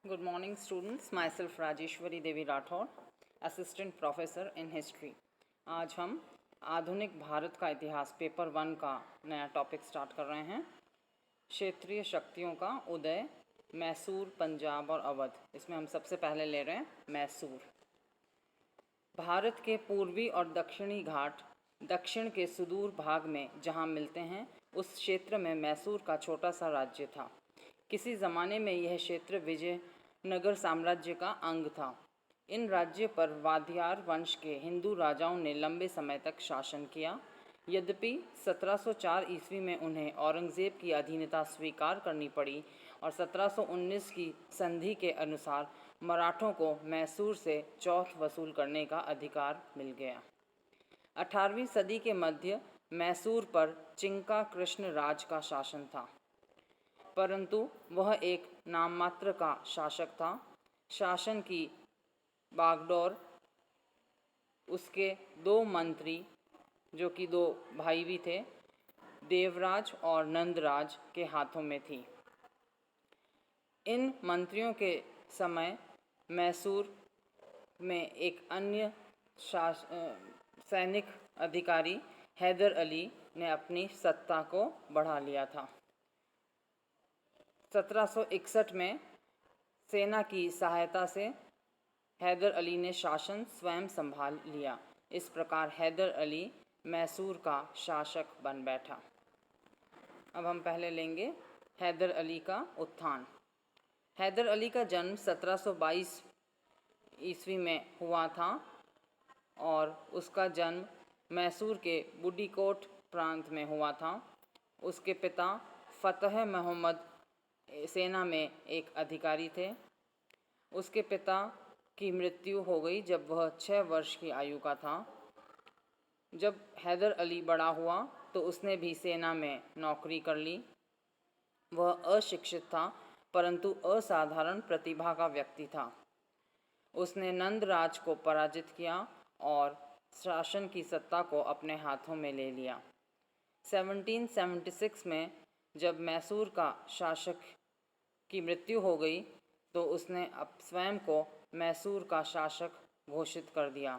Good morning students, myself Rajeshwari Devi Rathod, Assistant Professor in History। आज हम आधुनिक भारत का इतिहास पेपर 1 का नया टॉपिक स्टार्ट कर रहे हैं। क्षेत्रीय शक्तियों का उदय, मैसूर, पंजाब और अवध। इसमें हम सबसे पहले ले रहे हैं मैसूर। भारत के पूर्वी और दक्षिणी घाट दक्षिण के सुदूर भाग में जहाँ मिलते हैं, उस क्षेत्र में मैसूर का छोटा सा राज्य था। किसी ज़माने में यह क्षेत्र विजयनगर साम्राज्य का अंग था। इन राज्य पर वादियार वंश के हिंदू राजाओं ने लंबे समय तक शासन किया। यद्यपि 1704 ईस्वी में उन्हें औरंगज़ेब की अधीनता स्वीकार करनी पड़ी और 1719 की संधि के अनुसार मराठों को मैसूर से चौथ वसूल करने का अधिकार मिल गया। 18वीं सदी के मध्य मैसूर पर चिंका कृष्ण राज का शासन था, परंतु वह एक नाममात्र का शासक था। शासन की बागडोर उसके दो मंत्री, जो कि दो भाई भी थे, देवराज और नंदराज के हाथों में थी। इन मंत्रियों के समय मैसूर में एक अन्य सैनिक अधिकारी हैदर अली ने अपनी सत्ता को बढ़ा लिया था। 1761 में सेना की सहायता से हैदर अली ने शासन स्वयं संभाल लिया। इस प्रकार हैदर अली मैसूर का शासक बन बैठा। अब हम पहले लेंगे हैदर अली का उत्थान। हैदर अली का जन्म 1722 ईस्वी में हुआ था और उसका जन्म मैसूर के बुडीकोट प्रांत में हुआ था। उसके पिता फतेह मोहम्मद सेना में एक अधिकारी थे। उसके पिता की मृत्यु हो गई जब वह 6 वर्ष की आयु का था। जब हैदर अली बड़ा हुआ तो उसने भी सेना में नौकरी कर ली। वह अशिक्षित था, परंतु असाधारण प्रतिभा का व्यक्ति था। उसने नंदराज को पराजित किया और शासन की सत्ता को अपने हाथों में ले लिया। 1776 में जब मैसूर का शासक की मृत्यु हो गई तो उसने स्वयं को मैसूर का शासक घोषित कर दिया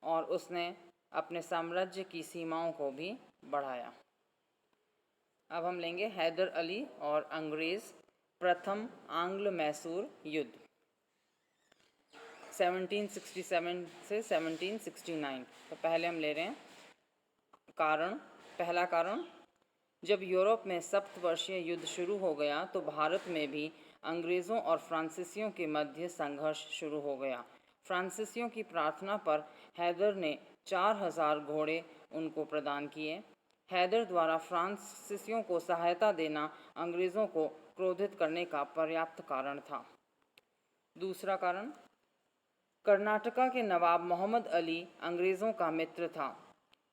और उसने अपने साम्राज्य की सीमाओं को भी बढ़ाया। अब हम लेंगे हैदर अली और अंग्रेज़, प्रथम आंग्ल मैसूर युद्ध 1767 से 1769। तो पहले हम ले रहे हैं कारण। पहला कारण, जब यूरोप में सप्तवर्षीय युद्ध शुरू हो गया तो भारत में भी अंग्रेज़ों और फ्रांसीसियों के मध्य संघर्ष शुरू हो गया। फ्रांसीसियों की प्रार्थना पर हैदर ने 4000 घोड़े उनको प्रदान किए। हैदर द्वारा फ्रांसीसियों को सहायता देना अंग्रेज़ों को क्रोधित करने का पर्याप्त कारण था। दूसरा कारण, कर्नाटका के नवाब मोहम्मद अली अंग्रेज़ों का मित्र था।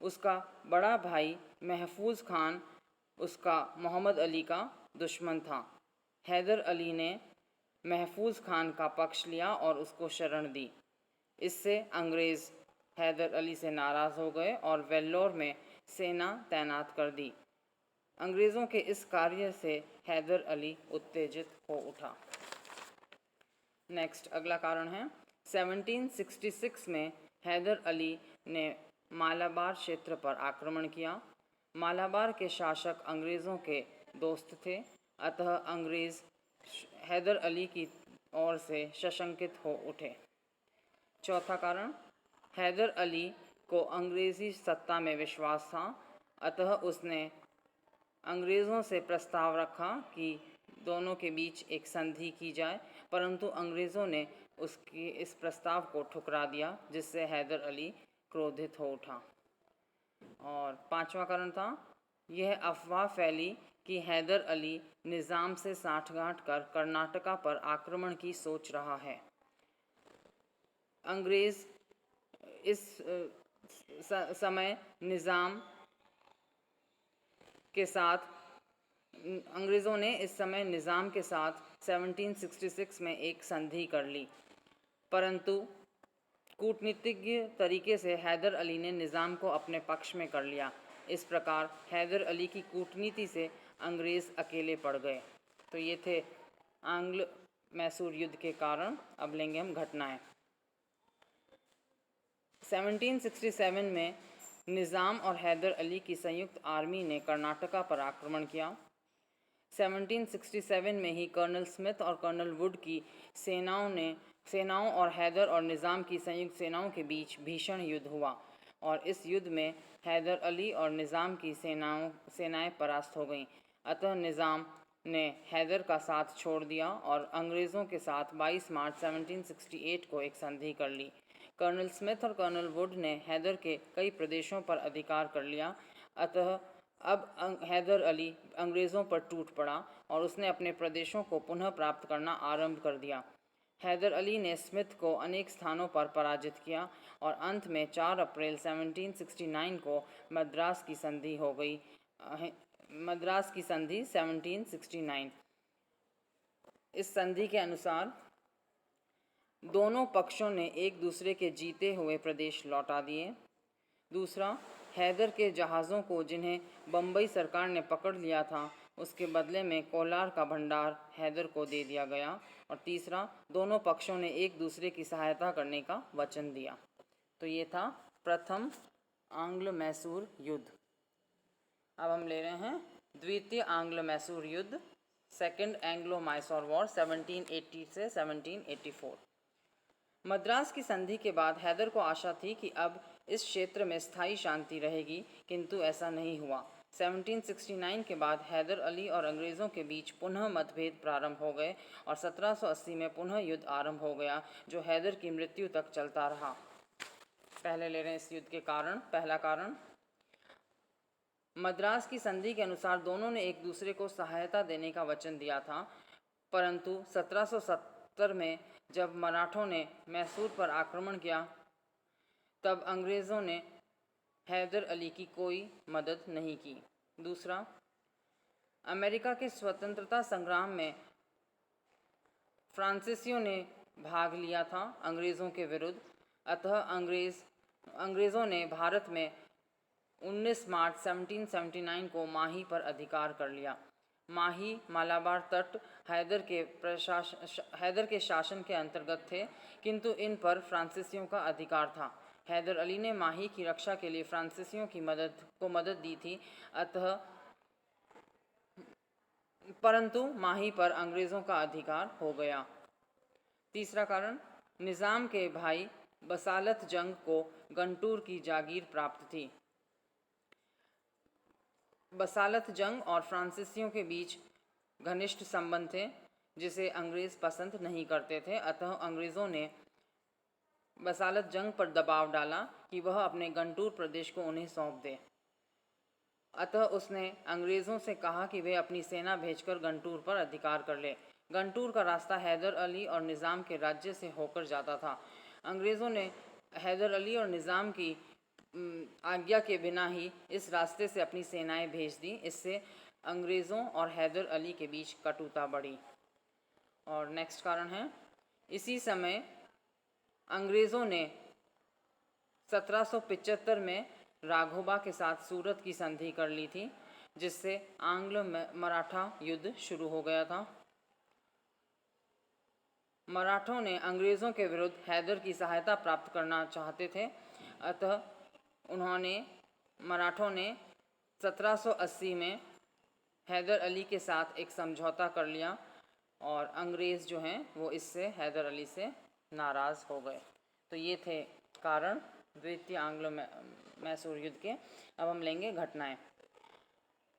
उसका बड़ा भाई महफूज खान उसका मोहम्मद अली का दुश्मन था। हैदर अली ने महफूज खान का पक्ष लिया और उसको शरण दी। इससे अंग्रेज़ हैदर अली से नाराज़ हो गए और वेल्लोर में सेना तैनात कर दी। अंग्रेज़ों के इस कार्य से हैदर अली उत्तेजित हो उठा। नेक्स्ट, अगला कारण है 1766 में हैदर अली ने मालाबार क्षेत्र पर आक्रमण किया। मालाबार के शासक अंग्रेज़ों के दोस्त थे, अतः अंग्रेज़ हैदर अली की ओर से सशंकित हो उठे। चौथा कारण, हैदर अली को अंग्रेज़ी सत्ता में विश्वास था, अतः उसने अंग्रेज़ों से प्रस्ताव रखा कि दोनों के बीच एक संधि की जाए, परंतु अंग्रेज़ों ने उसकी इस प्रस्ताव को ठुकरा दिया, जिससे हैदर अली क्रोधित हो उठा। और पांचवा कारण था, यह अफवाह फैली कि हैदर अली निज़ाम से साठगांठ कर कर्नाटका पर आक्रमण की सोच रहा है। अंग्रेज़ इस समय निज़ाम के साथ अंग्रेज़ों ने इस समय निज़ाम के साथ 1766 में एक संधि कर ली, परंतु कूटनीतिज्ञ तरीके से हैदर अली ने निज़ाम को अपने पक्ष में कर लिया। इस प्रकार हैदर अली की कूटनीति से अंग्रेज़ अकेले पड़ गए। तो ये थे आंग्ल मैसूर युद्ध के कारण। अब लेंगे हम घटनाएं। 1767 में निज़ाम और हैदर अली की संयुक्त आर्मी ने कर्नाटका पर आक्रमण किया। 1767 में ही कर्नल स्मिथ और कर्नल वुड की सेनाओं और हैदर और निज़ाम की संयुक्त सेनाओं के बीच भीषण युद्ध हुआ और इस युद्ध में हैदर अली और निज़ाम की सेनाएं परास्त हो गईं। अतः निज़ाम ने हैदर का साथ छोड़ दिया और अंग्रेज़ों के साथ 22 मार्च 1768 को एक संधि कर ली। कर्नल स्मिथ और कर्नल वुड ने हैदर के कई प्रदेशों पर अधिकार कर लिया। अतः अब हैदर अली अंग्रेज़ों पर टूट पड़ा और उसने अपने प्रदेशों को पुनः प्राप्त करना आरंभ कर दिया। हैदर अली ने स्मिथ को अनेक स्थानों पर पराजित किया और अंत में 4 अप्रैल 1769 को मद्रास की संधि हो गई। मद्रास की संधि 1769। इस संधि के अनुसार दोनों पक्षों ने एक दूसरे के जीते हुए प्रदेश लौटा दिए। दूसरा, हैदर के जहाज़ों को जिन्हें बम्बई सरकार ने पकड़ लिया था उसके बदले में कोलार का भंडार हैदर को दे दिया गया। और तीसरा, दोनों पक्षों ने एक दूसरे की सहायता करने का वचन दिया। तो ये था प्रथम आंग्ल मैसूर युद्ध। अब हम ले रहे हैं द्वितीय आंग्ल मैसूर युद्ध, सेकेंड एंग्लो मैसूर वॉर 1780 से 1784। मद्रास की संधि के बाद हैदर को आशा थी कि अब इस क्षेत्र में स्थायी शांति रहेगी, किंतु ऐसा नहीं हुआ। 1769 के बाद हैदर अली और अंग्रेज़ों के बीच पुनः मतभेद प्रारंभ हो गए और 1780 में पुनः युद्ध आरंभ हो गया जो हैदर की मृत्यु तक चलता रहा। पहले ले रहे हैं इस युद्ध के कारण। पहला कारण, मद्रास की संधि के अनुसार दोनों ने एक दूसरे को सहायता देने का वचन दिया था, परंतु 1770 में जब मराठों ने मैसूर पर आक्रमण किया तब अंग्रेज़ों ने हैदर अली की कोई मदद नहीं की। दूसरा, अमेरिका के स्वतंत्रता संग्राम में फ्रांसीसियों ने भाग लिया था अंग्रेज़ों के विरुद्ध। अतः अंग्रेज़ों ने भारत में 19 मार्च 1779 को माही पर अधिकार कर लिया। माही मालाबार तट हैदर के शासन के अंतर्गत थे, किंतु इन पर फ्रांसीसियों का अधिकार था। हैदर अली ने माही की रक्षा के लिए फ्रांसीसियों की मदद दी थी, परंतु माही पर अंग्रेज़ों का अधिकार हो गया। तीसरा कारण, निज़ाम के भाई बसालत जंग को गंटूर की जागीर प्राप्त थी। बसालत जंग और फ्रांसीसियों के बीच घनिष्ठ संबंध थे जिसे अंग्रेज़ पसंद नहीं करते थे। अतः अंग्रेज़ों ने बसालत जंग पर दबाव डाला कि वह अपने गंटूर प्रदेश को उन्हें सौंप दे। अतः उसने अंग्रेज़ों से कहा कि वे अपनी सेना भेजकर गंटूर पर अधिकार कर ले। गंटूर का रास्ता हैदर अली और निज़ाम के राज्य से होकर जाता था। अंग्रेज़ों ने हैदर अली और निज़ाम की आज्ञा के बिना ही इस रास्ते से अपनी सेनाएं भेज दी। इससे अंग्रेज़ों और हैदर अली के बीच कटुता बढ़ी। और नेक्स्ट कारण है, इसी समय अंग्रेज़ों ने 1775 में राघोबा के साथ सूरत की संधि कर ली थी, जिससे आंग्ल मराठा युद्ध शुरू हो गया था। मराठों ने अंग्रेज़ों के विरुद्ध हैदर की सहायता प्राप्त करना चाहते थे। अतः मराठों ने 1780 में हैदर अली के साथ एक समझौता कर लिया और अंग्रेज़ जो हैं वो इससे हैदर अली से नाराज़ हो गए। तो ये थे कारण द्वितीय आंग्लो मैसूर युद्ध के। अब हम लेंगे घटनाएं।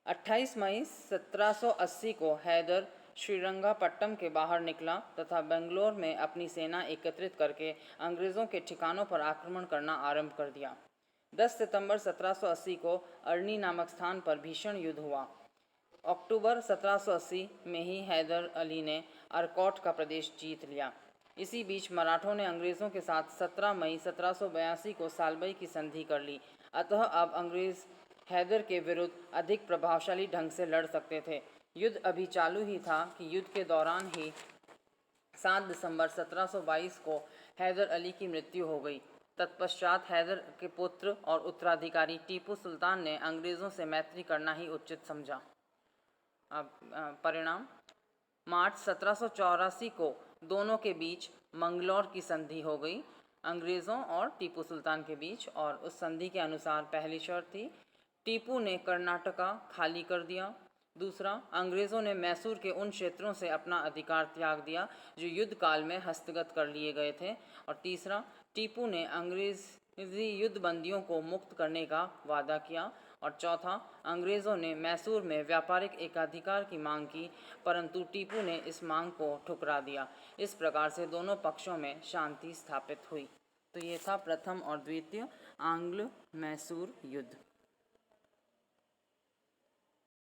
28 मई 1780 को हैदर श्रीरंगापट्टम के बाहर निकला तथा बेंगलोर में अपनी सेना एकत्रित करके अंग्रेज़ों के ठिकानों पर आक्रमण करना आरंभ कर दिया। 10 सितंबर 1780 को अरनी नामक स्थान पर भीषण युद्ध हुआ। अक्टूबर 1780 में ही हैदर अली ने अरकॉट का प्रदेश जीत लिया। इसी बीच मराठों ने अंग्रेज़ों के साथ 17 मई 1782 को सालबई की संधि कर ली। अतः अब अंग्रेज़ हैदर के विरुद्ध अधिक प्रभावशाली ढंग से लड़ सकते थे। युद्ध अभी चालू ही था कि युद्ध के दौरान ही 7 दिसंबर 1722 को हैदर अली की मृत्यु हो गई। तत्पश्चात हैदर के पुत्र और उत्तराधिकारी टीपू सुल्तान ने अंग्रेज़ों से मैत्री करना ही उचित समझा। अब परिणाम, मार्च 1784 को दोनों के बीच मंगलौर की संधि हो गई, अंग्रेज़ों और टीपू सुल्तान के बीच। और उस संधि के अनुसार पहली शर्त थी, टीपू ने कर्नाटका खाली कर दिया। दूसरा, अंग्रेज़ों ने मैसूर के उन क्षेत्रों से अपना अधिकार त्याग दिया जो युद्ध काल में हस्तगत कर लिए गए थे। और तीसरा, टीपू ने अंग्रेज़ी युद्धबंदियों को मुक्त करने का वादा किया। और चौथा, अंग्रेज़ों ने मैसूर में व्यापारिक एकाधिकार की मांग की, परंतु टीपू ने इस मांग को ठुकरा दिया। इस प्रकार से दोनों पक्षों में शांति स्थापित हुई। तो ये था प्रथम और द्वितीय आंग्ल मैसूर युद्ध।